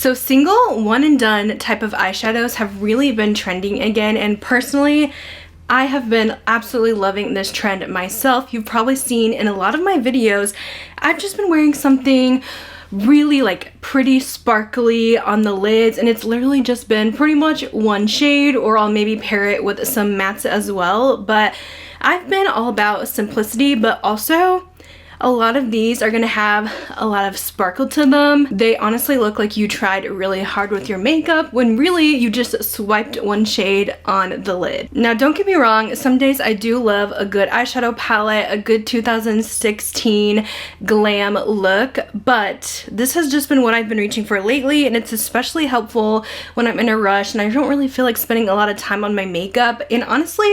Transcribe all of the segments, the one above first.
So single one and done type of eyeshadows have really been trending again, and personally I have been absolutely loving this trend myself. You've probably seen in a lot of my videos I've just been wearing something really like pretty sparkly on the lids, and it's literally just been pretty much one shade, or I'll maybe pair it with some mattes as well. But I've been all about simplicity, but also a lot of these are gonna have a lot of sparkle to them. They honestly look like you tried really hard with your makeup when really you just swiped one shade on the lid. Now don't get me wrong, some days I do love a good eyeshadow palette, a good 2016 glam look, but this has just been what I've been reaching for lately, and it's especially helpful when I'm in a rush and I don't really feel like spending a lot of time on my makeup. And honestly,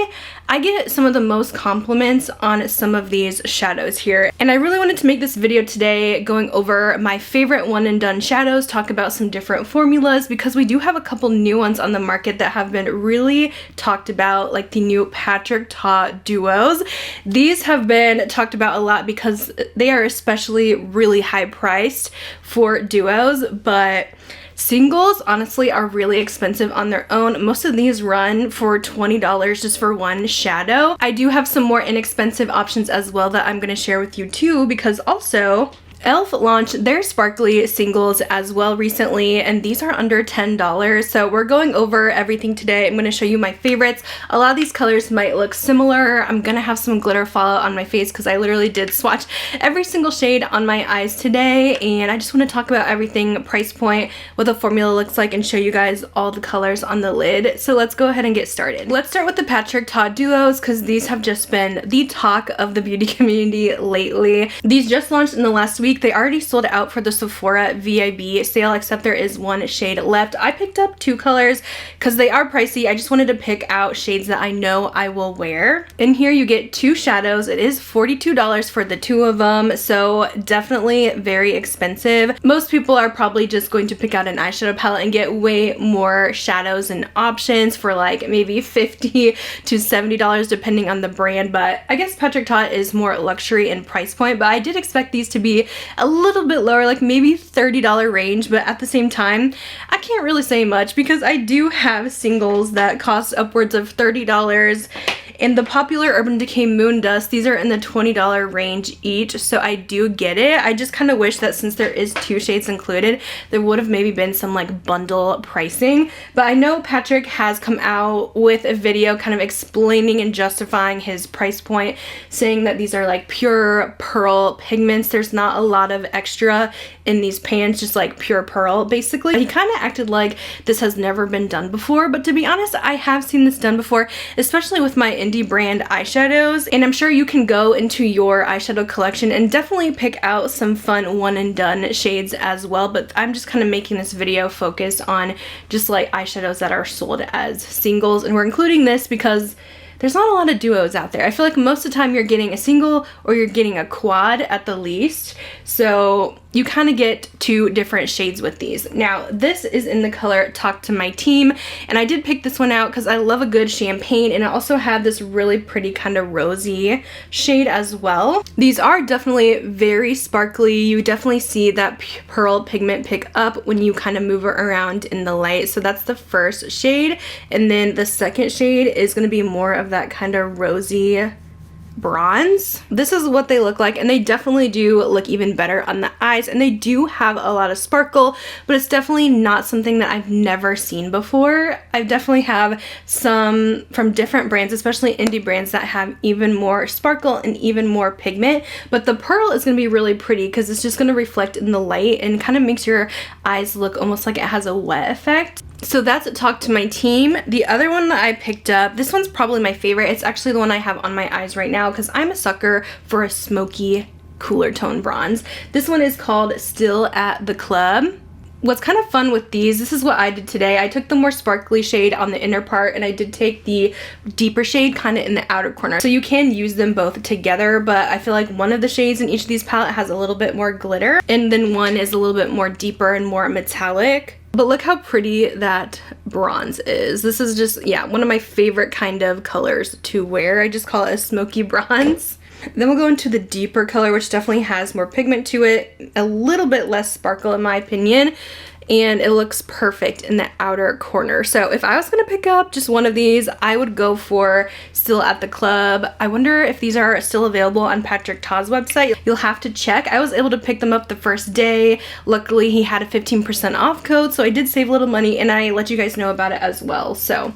I get some of the most compliments on some of these shadows here, and I really wanted to make this video today going over my favorite one and done shadows, talk about some different formulas, because we do have a couple new ones on the market that have been really talked about, like the new Patrick Ta duos. These have been talked about a lot because they are especially really high priced for duos, but singles honestly are really expensive on their own. Most of these run for $20 just for one shadow. I do have some more inexpensive options as well that I'm going to share with you too, because also e.l.f. launched their sparkly singles as well recently, and these are under $10. So we're going over everything today. I'm going to show you my favorites. A lot of these colors might look similar. I'm going to have some glitter fall on my face because I literally did swatch every single shade on my eyes today, and I just want to talk about everything, price point, what the formula looks like, and show you guys all the colors on the lid. So let's go ahead and get started. Let's start with the Patrick Ta duos because these have just been the talk of the beauty community lately. These just launched in the last week. They already sold out for the Sephora VIB sale, except there is one shade left. I picked up two colors because they are pricey. I just wanted to pick out shades that I know I will wear. In here you get two shadows. It is $42 for the two of them, so definitely very expensive. Most people are probably just going to pick out an eyeshadow palette and get way more shadows and options for like maybe $50 to $70 depending on the brand, but I guess Patrick Ta is more luxury in price point, but I did expect these to be a little bit lower, like maybe $30 range, but at the same time I can't really say much because I do have singles that cost upwards of $30. In the popular Urban Decay Moon Dust, these are in the $20 range each, so I do get it. I just kind of wish that since there is two shades included, there would have maybe been some like bundle pricing. But I know Patrick has come out with a video kind of explaining and justifying his price point, saying that these are like pure pearl pigments. There's not a lot of extra in these pans, just like pure pearl basically. He kind of acted like this has never been done before, but to be honest, I have seen this done before, especially with my indie brand eyeshadows, and I'm sure you can go into your eyeshadow collection and definitely pick out some fun one and done shades as well. But I'm just kind of making this video focus on just like eyeshadows that are sold as singles, and we're including this because there's not a lot of duos out there. I feel like most of the time you're getting a single or you're getting a quad at the least, so you kind of get two different shades with these. Now this is in the color Talk to My Team, and I did pick this one out because I love a good champagne, and I also have this really pretty kind of rosy shade as well. These are definitely very sparkly. You definitely see that pearl pigment pick up when you kind of move it around in the light. So that's the first shade, and then the second shade is going to be more of that kind of rosy bronze. This is what they look like, and they definitely do look even better on the eyes, and they do have a lot of sparkle, but it's definitely not something that I've never seen before. I definitely have some from different brands, especially indie brands, that have even more sparkle and even more pigment, but the pearl is going to be really pretty because it's just going to reflect in the light and kind of makes your eyes look almost like it has a wet effect. So that's Talk to My Team. The other one that I picked up, this one's probably my favorite. It's actually the one I have on my eyes right now because I'm a sucker for a smoky, cooler tone bronze. This one is called Still at the Club. What's kind of fun with these, this is what I did today. I took the more sparkly shade on the inner part, and I did take the deeper shade kind of in the outer corner. So you can use them both together, but I feel like one of the shades in each of these palettes has a little bit more glitter, and then one is a little bit more deeper and more metallic. But look how pretty that bronze is. This is just, yeah, one of my favorite kind of colors to wear. I just call it a smoky bronze. Then we'll go into the deeper color, which definitely has more pigment to it, a little bit less sparkle in my opinion. and it looks perfect in the outer corner. So if I was gonna pick up just one of these, I would go for Still at the Club. I wonder if these are still available on Patrick Ta's website. You'll have to check. I was able to pick them up the first day. Luckily, he had a 15% off code, so I did save a little money, and I let you guys know about it as well. So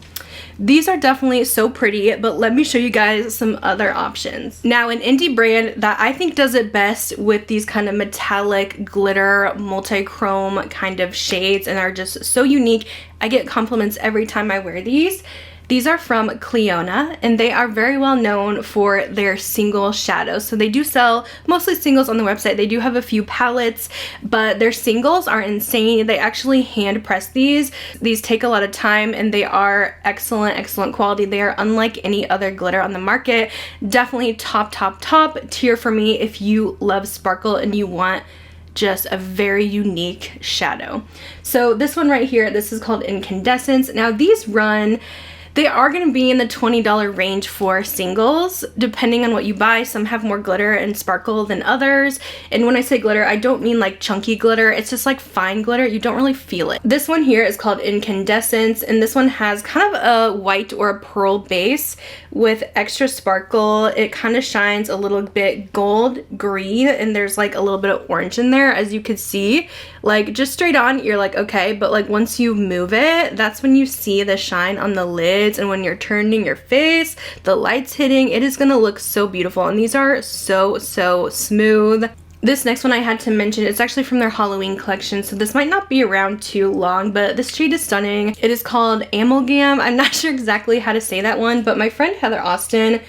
these are definitely so pretty, but let me show you guys some other options. Now, an indie brand that I think does it best with these kind of metallic glitter multi-chrome kind of shades and are just so unique. I get compliments every time I wear these. These are from Cleona, and they are very well known for their single shadows. So they do sell mostly singles on the website. They do have a few palettes, but their singles are insane. They actually hand press these. These take a lot of time, and they are excellent quality. They are unlike any other glitter on the market. Definitely top tier for me if you love sparkle and you want just a very unique shadow. So this one right here, this is called Incandescence. Now these run, they are going to be in the $20 range for singles, depending on what you buy. Some have more glitter and sparkle than others. And when I say glitter, I don't mean like chunky glitter. It's just like fine glitter. You don't really feel it. This one here is called Incandescence, and this one has kind of a white or a pearl base with extra sparkle. It kind of shines a little bit gold green, and there's like a little bit of orange in there, as you could see. Like just straight on, you're like, okay, but like once you move it, that's when you see the shine on the lid. And when you're turning your face, the light's hitting, it is gonna look so beautiful. And these are so smooth. This next one I had to mention, it's actually from their Halloween collection, so this might not be around too long, but this shade is stunning. It is called Amalgam. I'm not sure exactly how to say that one, but my friend Heather Austin,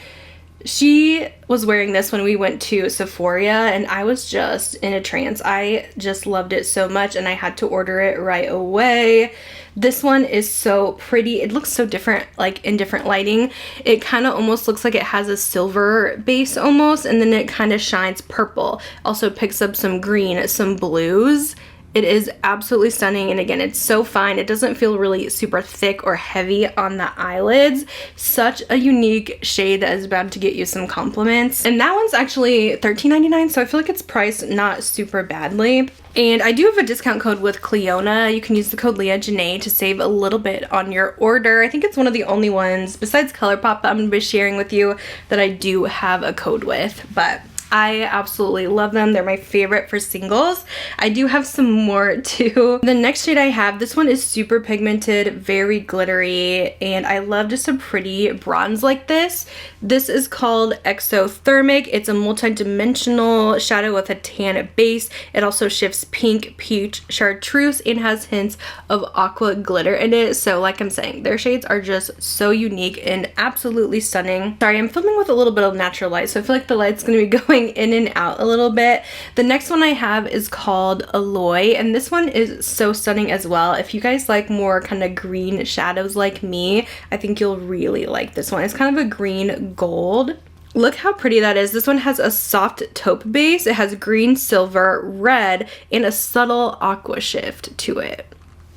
she was wearing this when we went to Sephora, and I was just in a trance. I just loved it so much, and I had to order it right away. This one is so pretty. It looks so different, like in different lighting. It kind of almost looks like it has a silver base almost, and then it kind of shines purple. Also picks up some green, some blues. It is absolutely stunning, and again, it's so fine. It doesn't feel really super thick or heavy on the eyelids. Such a unique shade that is about to get you some compliments. And that one's actually $13.99, so I feel like it's priced not super badly. And I do have a discount code with Cleona. You can use the code LEAHJANAE to save a little bit on your order. I think it's one of the only ones besides Colourpop that I'm going to be sharing with you that I do have a code with, but I absolutely love them. They're my favorite for singles. I do have some more too. The next shade I have, this one is super pigmented, very glittery, and I love just a pretty bronze like this. This is called Exothermic. It's a multi-dimensional shadow with a tan base. It also shifts pink, peach, chartreuse, and has hints of aqua glitter in it. So like I'm saying, their shades are just so unique and absolutely stunning. Sorry, I'm filming with a little bit of natural light, so I feel like the light's gonna be going in and out a little bit. The next one I have is called Alloy, and this one is so stunning as well. If you guys like more kind of green shadows like me, I think you'll really like this one. It's kind of a green gold. Look how pretty that is. This one has a soft taupe base. It has green, silver, red, and a subtle aqua shift to it.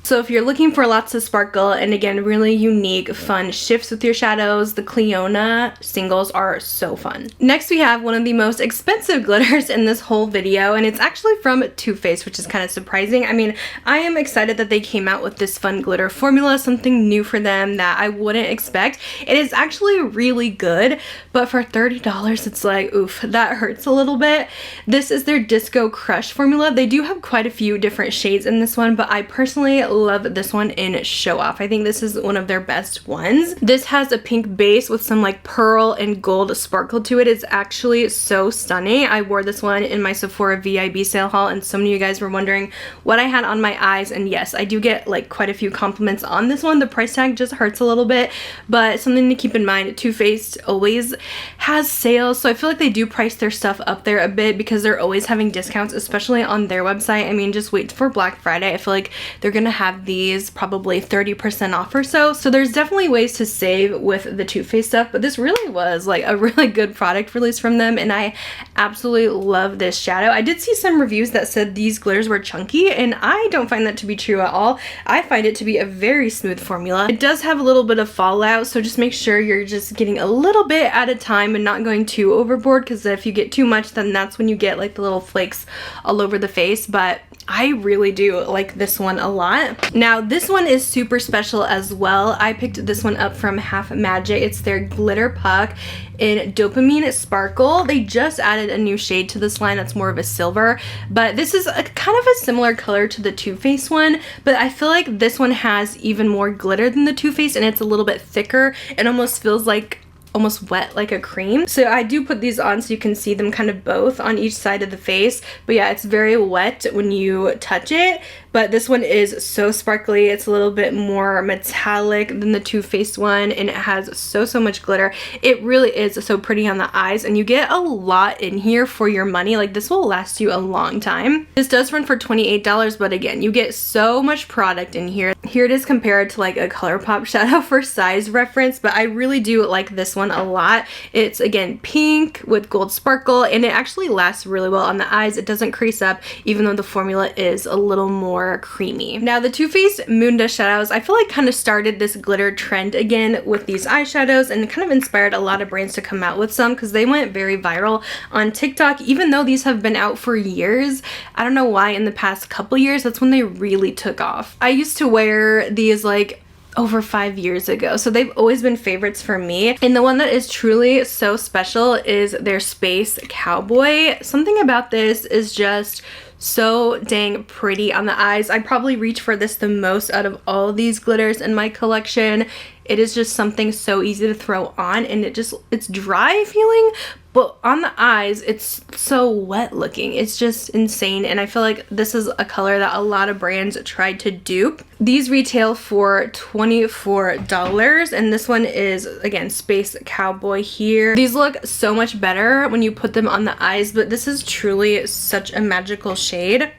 So if you're looking for lots of sparkle and again really unique fun shifts with your shadows, the Cleona singles are so fun. Next we have one of the most expensive glitters in this whole video, and it's actually from Too Faced, which is kind of surprising. I mean, I am excited that they came out with this fun glitter formula, something new for them that I wouldn't expect. It is actually really good, but for $30 it's like, oof, that hurts a little bit. This is their Disco Crush formula. They do have quite a few different shades in this one, but I personally love this one in Show Off. I think this is one of their best ones. This has a pink base with some like pearl and gold sparkle to it. It's actually so stunning. I wore this one in my Sephora VIB sale haul, and so many of you guys were wondering what I had on my eyes, and yes, I do get like quite a few compliments on this one. The price tag just hurts a little bit, but something to keep in mind, Too Faced always has sales, so I feel like they do price their stuff up there a bit because they're always having discounts, especially on their website. I mean, just wait for Black Friday. I feel like they're gonna have these probably 30% off or so. So there's definitely ways to save with the Too Faced stuff, but this really was like a really good product release from them, and I absolutely love this shadow. I did see some reviews that said these glitters were chunky, and I don't find that to be true at all. I find it to be a very smooth formula. It does have a little bit of fallout, so just make sure you're just getting a little bit at a time and not going too overboard, because if you get too much, then that's when you get like the little flakes all over the face. But I really do like this one a lot. Now this one is super special as well. I picked this one up from Half Magic. It's their glitter puck in Dopamine Sparkle. They just added a new shade to this line that's more of a silver, but this is a kind of a similar color to the Too Faced one, but I feel like this one has even more glitter than the Too Faced, and it's a little bit thicker. It almost feels like almost wet like a cream. So I do put these on so you can see them kind of both on each side of the face, but yeah, it's very wet when you touch it. But this one is so sparkly. It's a little bit more metallic than the Too Faced one, and it has so much glitter. It really is so pretty on the eyes, and you get a lot in here for your money. Like, this will last you a long time. This does run for $28, but again, you get so much product in here. Here it is compared to like a Colourpop shadow for size reference, but I really do like this one a lot. It's again pink with gold sparkle, and it actually lasts really well on the eyes. It doesn't crease up, even though the formula is a little more creamy. Now the Too Faced Moon Dust Shadows, I feel like kind of started this glitter trend again with these eyeshadows, and kind of inspired a lot of brands to come out with some because they went very viral on TikTok, even though these have been out for years. I don't know why in the past couple years, that's when they really took off. I used to wear these like over 5 years ago, so they've always been favorites for me. And the one that is truly so special is their Space Cowboy. Something about this is just so dang pretty on the eyes. I probably reach for this the most out of all of these glitters in my collection. It is just something so easy to throw on, and it's dry feeling, but on the eyes it's so wet looking. It's just insane, and I feel like this is a color that a lot of brands tried to dupe. These retail for $24, and this one is again Space Cowboy here. These look so much better when you put them on the eyes, but this is truly such a magical shade.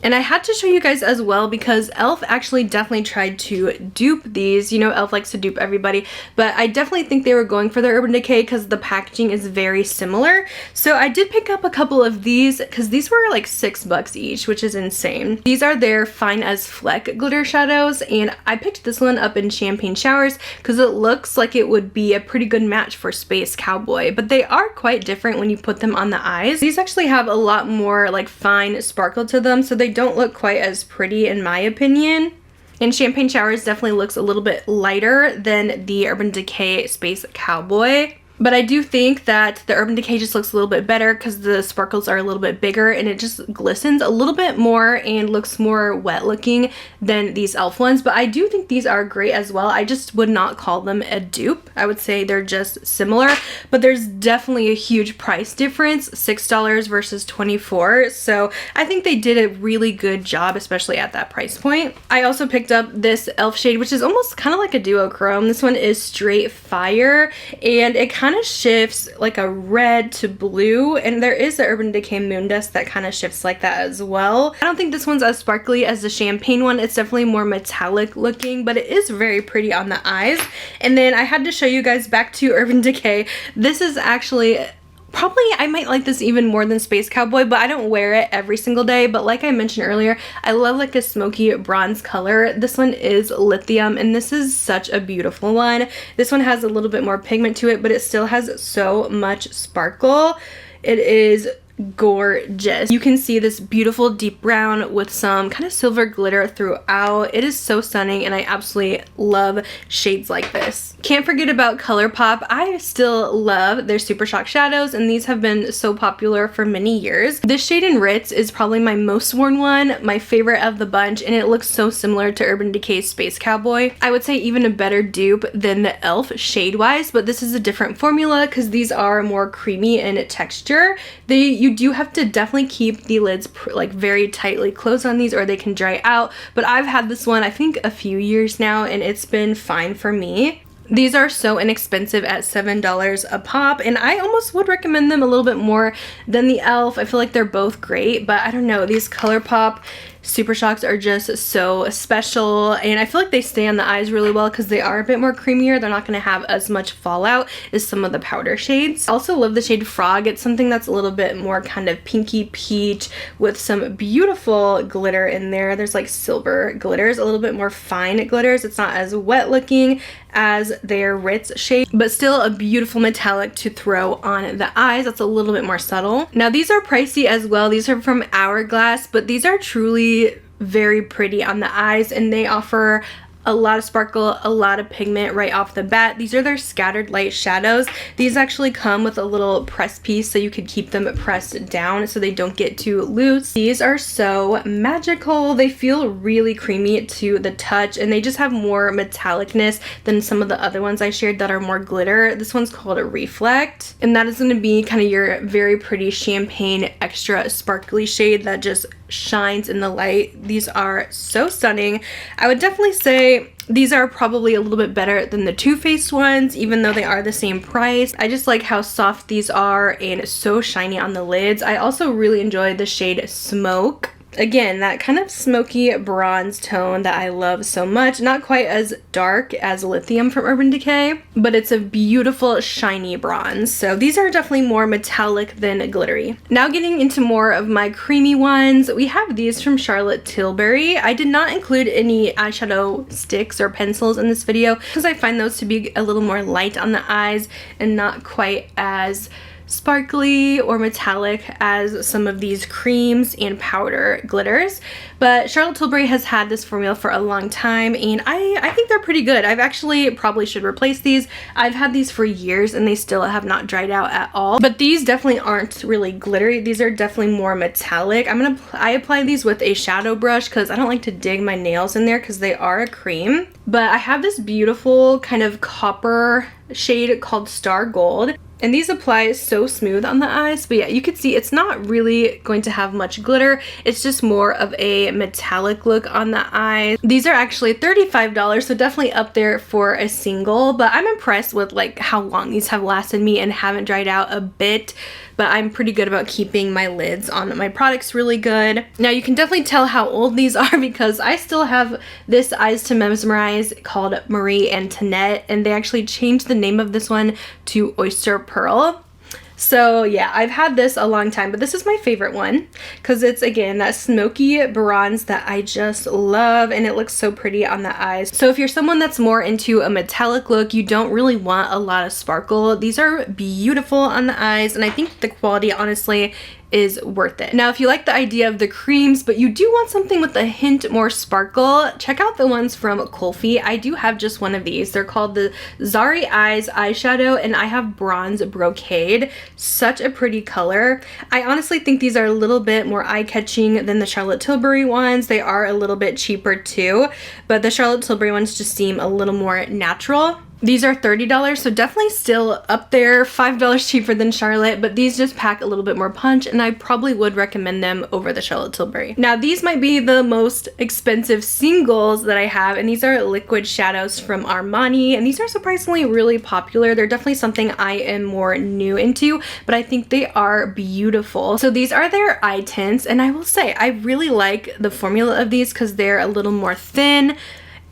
And I had to show you guys as well because e.l.f. actually definitely tried to dupe these. You know, e.l.f. likes to dupe everybody, but I definitely think they were going for their Urban Decay because the packaging is very similar. So I did pick up a couple of these because these were like $6 each, which is insane. These are their Fine as Fleck glitter shadows, and I picked this one up in Champagne Showers because it looks like it would be a pretty good match for Space Cowboy, but they are quite different when you put them on the eyes. These actually have a lot more like fine sparkle to them, so they don't look quite as pretty in my opinion. And Champagne Showers definitely looks a little bit lighter than the Urban Decay Space Cowboy. But I do think that the Urban Decay just looks a little bit better because the sparkles are a little bit bigger and it just glistens a little bit more and looks more wet looking than these e.l.f. ones. But I do think these are great as well. I just would not call them a dupe. I would say they're just similar, but there's definitely a huge price difference, $6 versus $24. So I think they did a really good job, especially at that price point. I also picked up this e.l.f. shade, which is almost kind of like a duochrome. This one is Straight Fire, and it kind of shifts like a red to blue, and there is the Urban Decay Moon Dust that kind of shifts like that as well. I don't think this one's as sparkly as the Champagne one. It's definitely more metallic looking, but it is very pretty on the eyes. And then I had to show you guys back to Urban Decay. This is actually probably, I might like this even more than Space Cowboy, but I don't wear it every single day. But like I mentioned earlier, I love like a smoky bronze color. This one is Lithium, and this is such a beautiful one. This one has a little bit more pigment to it, but it still has so much sparkle. It is gorgeous. You can see this beautiful deep brown with some kind of silver glitter throughout. It is so stunning, and I absolutely love shades like this. Can't forget about Colourpop. I still love their Supershock shadows, and these have been so popular for many years. This shade in Ritz is probably my most worn one, my favorite of the bunch, and it looks so similar to Urban Decay's Space Cowboy. I would say even a better dupe than the e.l.f. shade-wise, but this is a different formula because these are more creamy in texture. You do have to definitely keep the lids like very tightly closed on these or they can dry out, but I've had this one I think a few years now and it's been fine for me. These are so inexpensive at $7 a pop, and I almost would recommend them a little bit more than the e.l.f. I feel like they're both great, but I don't know, these Colourpop Supershocks are just so special, and I feel like they stay on the eyes really well because they are a bit more creamier. They're not going to have as much fallout as some of the powder shades. I also love the shade Frog. It's something that's a little bit more kind of pinky peach with some beautiful glitter in there. There's like silver glitters, a little bit more fine glitters. It's not as wet looking as their Ritz shade, but still a beautiful metallic to throw on the eyes. That's a little bit more subtle. Now these are pricey as well. These are from Hourglass, but these are truly very pretty on the eyes, and they offer a lot of sparkle, a lot of pigment right off the bat. These are their scattered light shadows. These actually come with a little press piece so you could keep them pressed down so they don't get too loose. These are so magical. They feel really creamy to the touch, and they just have more metallicness than some of the other ones I shared that are more glitter. This one's called a Reflect, and that is going to be kind of your very pretty champagne extra sparkly shade that just shines in the light. These are so stunning. I would definitely say these are probably a little bit better than the Too Faced ones, even though they are the same price. I just like how soft these are and so shiny on the lids. I also really enjoy the shade Smoke. Again, that kind of smoky bronze tone that I love so much. Not quite as dark as Lithium from Urban Decay, but it's a beautiful shiny bronze. So these are definitely more metallic than glittery. Now getting into more of my creamy ones, we have these from Charlotte Tilbury. I did not include any eyeshadow sticks or pencils in this video because I find those to be a little more light on the eyes and not quite as sparkly or metallic as some of these creams and powder glitters. But Charlotte Tilbury has had this formula for a long time, and I think they're pretty good. I've actually probably should replace these. I've had these for years and they still have not dried out at all. But these definitely aren't really glittery. These are definitely more metallic. I apply these with a shadow brush because I don't like to dig my nails in there because they are a cream. But I have this beautiful kind of copper shade called Star Gold, and these apply so smooth on the eyes. But yeah, you can see it's not really going to have much glitter. It's just more of a metallic look on the eyes. These are actually $35, so definitely up there for a single, but I'm impressed with like how long these have lasted me and haven't dried out a bit. But I'm pretty good about keeping my lids on my products really good. Now you can definitely tell how old these are because I still have this Eyes to Mesmerize called Marie Antoinette, and they actually changed the name of this one to Oyster Pearl. So yeah, I've had this a long time, but this is my favorite one because it's, again, that smoky bronze that I just love, and it looks so pretty on the eyes. So if you're someone that's more into a metallic look, you don't really want a lot of sparkle, these are beautiful on the eyes, and I think the quality honestly is worth it. Now, if you like the idea of the creams, but you do want something with a hint more sparkle, check out the ones from Kfy. I do have just one of these. They're called the Zari Eyes Eyeshadow, and I have Bronze Brocade. Such a pretty color. I honestly think these are a little bit more eye-catching than the Charlotte Tilbury ones. They are a little bit cheaper too, but the Charlotte Tilbury ones just seem a little more natural. These are $30, so definitely still up there, $5 cheaper than Charlotte, but these just pack a little bit more punch, and I probably would recommend them over the Charlotte Tilbury. Now, these might be the most expensive singles that I have, and these are liquid shadows from Armani, and these are surprisingly really popular. They're definitely something I am more new into, but I think they are beautiful. So these are their eye tints, and I will say I really like the formula of these because they're a little more thin,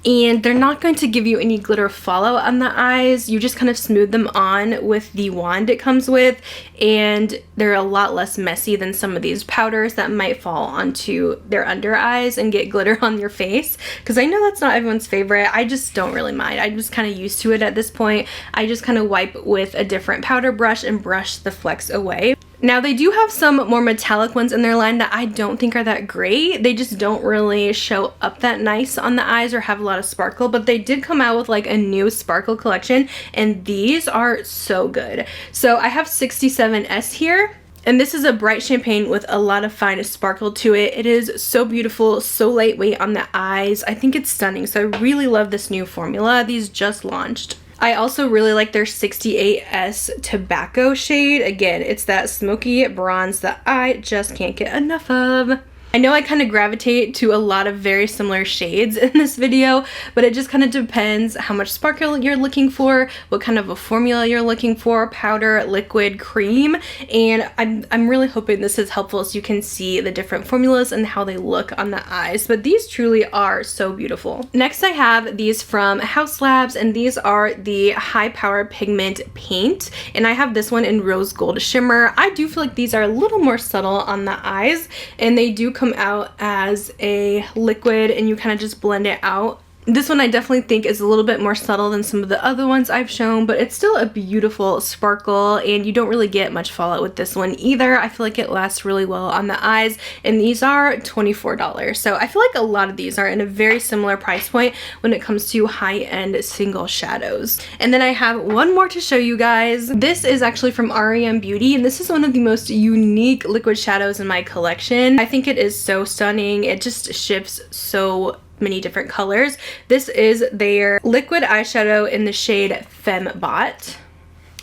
and they're not going to give you any glitter fallout on the eyes. You just kind of smooth them on with the wand it comes with, and they're a lot less messy than some of these powders that might fall onto their under eyes and get glitter on your face, because I know that's not everyone's favorite. I just don't really mind. I'm just kind of used to it at this point. I just kind of wipe with a different powder brush and brush the flecks away. Now, they do have some more metallic ones in their line that I don't think are that great. They just don't really show up that nice on the eyes or have a lot of sparkle, but they did come out with like a new sparkle collection, and these are so good. So I have 67S here, and this is a bright champagne with a lot of fine sparkle to it. It is so beautiful, so lightweight on the eyes. I think it's stunning, so I really love this new formula. These just launched. I also really like their 68S Tobacco shade. Again, it's that smoky bronze that I just can't get enough of. I know I kind of gravitate to a lot of very similar shades in this video, but it just kind of depends how much sparkle you're looking for, what kind of a formula you're looking for, powder, liquid, cream, and I'm really hoping this is helpful so you can see the different formulas and how they look on the eyes, but these truly are so beautiful. Next I have these from Haus Labs, and these are the High Power Pigment Paint, and I have this one in Rose Gold Shimmer. I do feel like these are a little more subtle on the eyes, and they do come out as a liquid and you kind of just blend it out. This one I definitely think is a little bit more subtle than some of the other ones I've shown, but it's still a beautiful sparkle and you don't really get much fallout with this one either. I feel like it lasts really well on the eyes, and these are $24. So I feel like a lot of these are in a very similar price point when it comes to high-end single shadows. And then I have one more to show you guys. This is actually from REM Beauty, and this is one of the most unique liquid shadows in my collection. I think it is so stunning. It just shifts so many different colors. This is their liquid eyeshadow in the shade Fembot.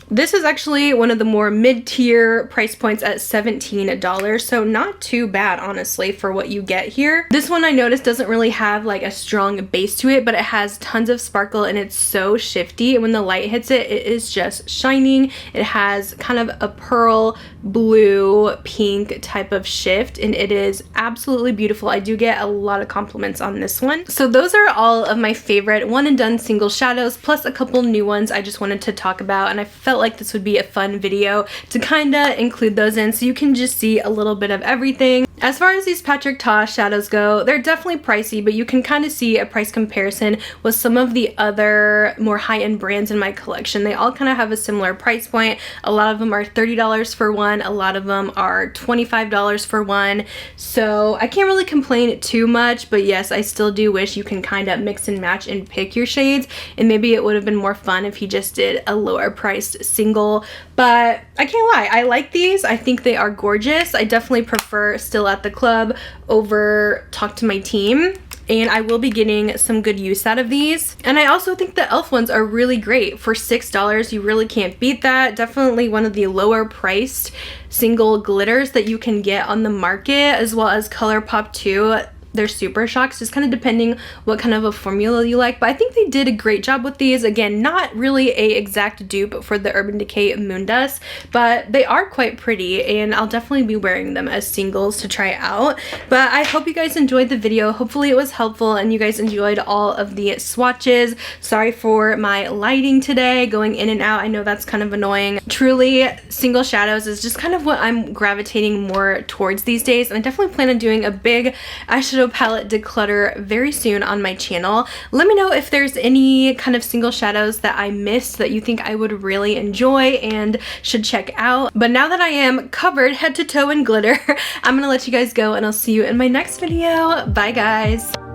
This is actually one of the more mid-tier price points at $17, so not too bad honestly for what you get here. This one I noticed doesn't really have like a strong base to it, but it has tons of sparkle and it's so shifty, and when the light hits it, it is just shining. It has kind of a pearl blue pink type of shift, and it is absolutely beautiful. I do get a lot of compliments on this one. So those are all of my favorite one and done single shadows, plus a couple new ones I just wanted to talk about, and I felt like this would be a fun video to kind of include those in so you can just see a little bit of everything. As far as these Patrick Ta shadows go, they're definitely pricey, but you can kind of see a price comparison with some of the other more high-end brands in my collection. They all kind of have a similar price point. A lot of them are $30 for one, a lot of them are $25 for one, so I can't really complain too much, but yes, I still do wish you can kind of mix and match and pick your shades, and maybe it would have been more fun if he just did a lower priced single, but I can't lie, I like these. I think they are gorgeous. I definitely prefer Still at the Club over Talk to My Team, and I will be getting some good use out of these. And I also think the e.l.f. ones are really great. For $6, you really can't beat that. Definitely one of the lower priced single glitters that you can get on the market, as well as Colourpop too. They're Supershocks, just kind of depending what kind of a formula you like, but I think they did a great job with these. Again, not really a exact dupe for the Urban Decay Moon Dust, but they are quite pretty, and I'll definitely be wearing them as singles to try out. But I hope you guys enjoyed the video. Hopefully it was helpful and you guys enjoyed all of the swatches. Sorry for my lighting today, going in and out. I know that's kind of annoying. Truly, single shadows is just kind of what I'm gravitating more towards these days, and I definitely plan on doing a big eyeshadow palette declutter very soon on my channel. Let me know if there's any kind of single shadows that I missed that you think I would really enjoy and should check out. But now that I am covered head to toe in glitter, I'm gonna let you guys go, and I'll see you in my next video. Bye guys.